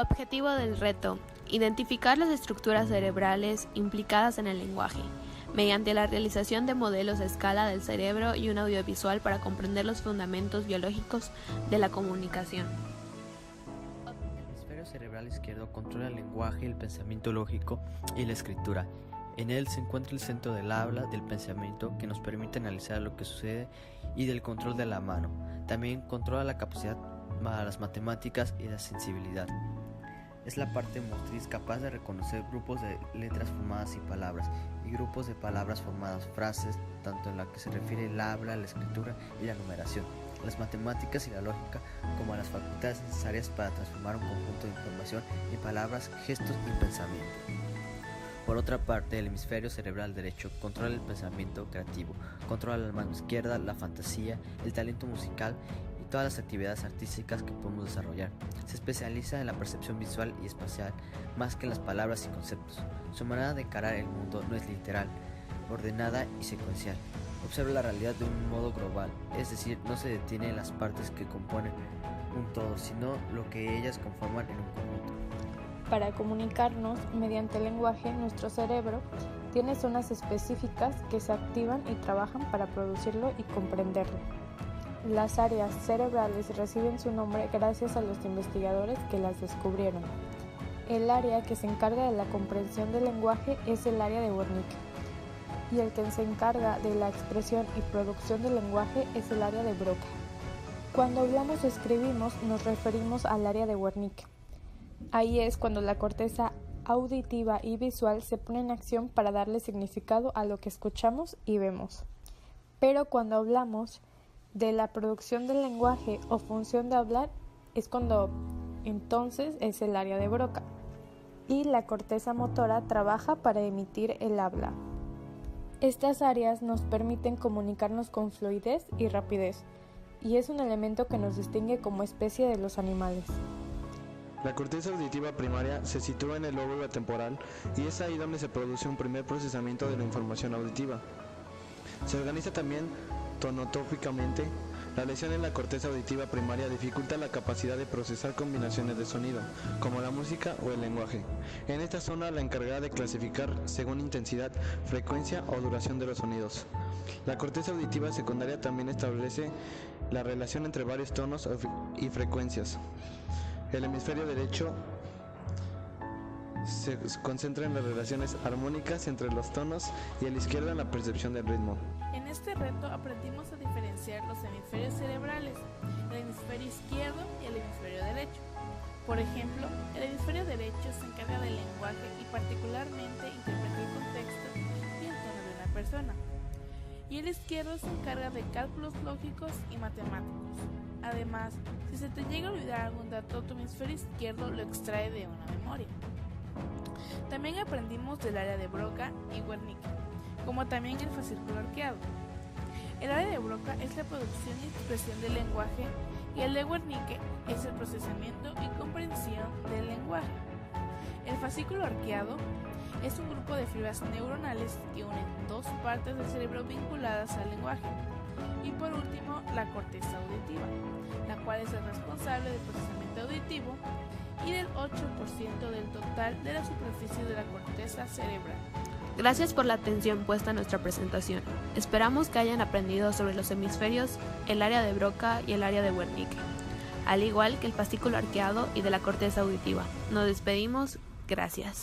Objetivo del reto: identificar las estructuras cerebrales implicadas en el lenguaje, mediante la realización de modelos a escala del cerebro y un audiovisual para comprender los fundamentos biológicos de la comunicación. El hemisferio cerebral izquierdo controla el lenguaje, el pensamiento lógico y la escritura. En él se encuentra el centro del habla, del pensamiento, que nos permite analizar lo que sucede, y del control de la mano. También controla la capacidad para las matemáticas y la sensibilidad. Es la parte motriz capaz de reconocer grupos de letras formadas y palabras, y grupos de palabras formadas, frases, tanto en la que se refiere el habla, la escritura y la numeración, las matemáticas y la lógica, como a las facultades necesarias para transformar un conjunto de información en palabras, gestos y pensamiento. Por otra parte, el hemisferio cerebral derecho controla el pensamiento creativo, controla la mano izquierda, la fantasía, el talento musical y todas las actividades artísticas que podemos desarrollar. Se especializa en la percepción visual y espacial más que en las palabras y conceptos. Su manera de encarar el mundo no es literal, ordenada y secuencial. Observa la realidad de un modo global, es decir, no se detiene en las partes que componen un todo, sino lo que ellas conforman en un conjunto. Para comunicarnos mediante el lenguaje, nuestro cerebro tiene zonas específicas que se activan y trabajan para producirlo y comprenderlo. Las áreas cerebrales reciben su nombre gracias a los investigadores que las descubrieron. El área que se encarga de la comprensión del lenguaje es el área de Wernicke, y el que se encarga de la expresión y producción del lenguaje es el área de Broca. Cuando hablamos o escribimos, nos referimos al área de Wernicke. Ahí es cuando la corteza auditiva y visual se pone en acción para darle significado a lo que escuchamos y vemos. Pero cuando hablamos de la producción del lenguaje o función de hablar, es cuando entonces es el área de Broca, y la corteza motora trabaja para emitir el habla. Estas áreas nos permiten comunicarnos con fluidez y rapidez, y es un elemento que nos distingue como especie de los animales. La corteza auditiva primaria se sitúa en el lóbulo temporal y es ahí donde se produce un primer procesamiento de la información auditiva. Se organiza también tonotópicamente. La lesión en la corteza auditiva primaria dificulta la capacidad de procesar combinaciones de sonido, como la música o el lenguaje. En esta zona la encargada de clasificar según intensidad, frecuencia o duración de los sonidos. La corteza auditiva secundaria también establece la relación entre varios tonos y frecuencias. El hemisferio derecho se concentra en las relaciones armónicas entre los tonos y el izquierdo en la percepción del ritmo. En este reto aprendimos a diferenciar los hemisferios cerebrales, el hemisferio izquierdo y el hemisferio derecho. Por ejemplo, el hemisferio derecho se encarga del lenguaje y particularmente interpreta el contexto y el tono de una persona. Y el izquierdo se encarga de cálculos lógicos y matemáticos. Además, si se te llega a olvidar algún dato, tu hemisferio izquierdo lo extrae de una memoria. También aprendimos del área de Broca y Wernicke, como también el fascículo arqueado. El área de Broca es la producción y expresión del lenguaje y el de Wernicke es el procesamiento y comprensión del lenguaje. El fascículo arqueado es un grupo de fibras neuronales que unen dos partes del cerebro vinculadas al lenguaje. Y por último, la corteza auditiva, la cual es el responsable del procesamiento auditivo y del 8% del total de la superficie de la corteza cerebral. Gracias por la atención puesta en nuestra presentación. Esperamos que hayan aprendido sobre los hemisferios, el área de Broca y el área de Wernicke, al igual que el fascículo arqueado y de la corteza auditiva. Nos despedimos. Gracias.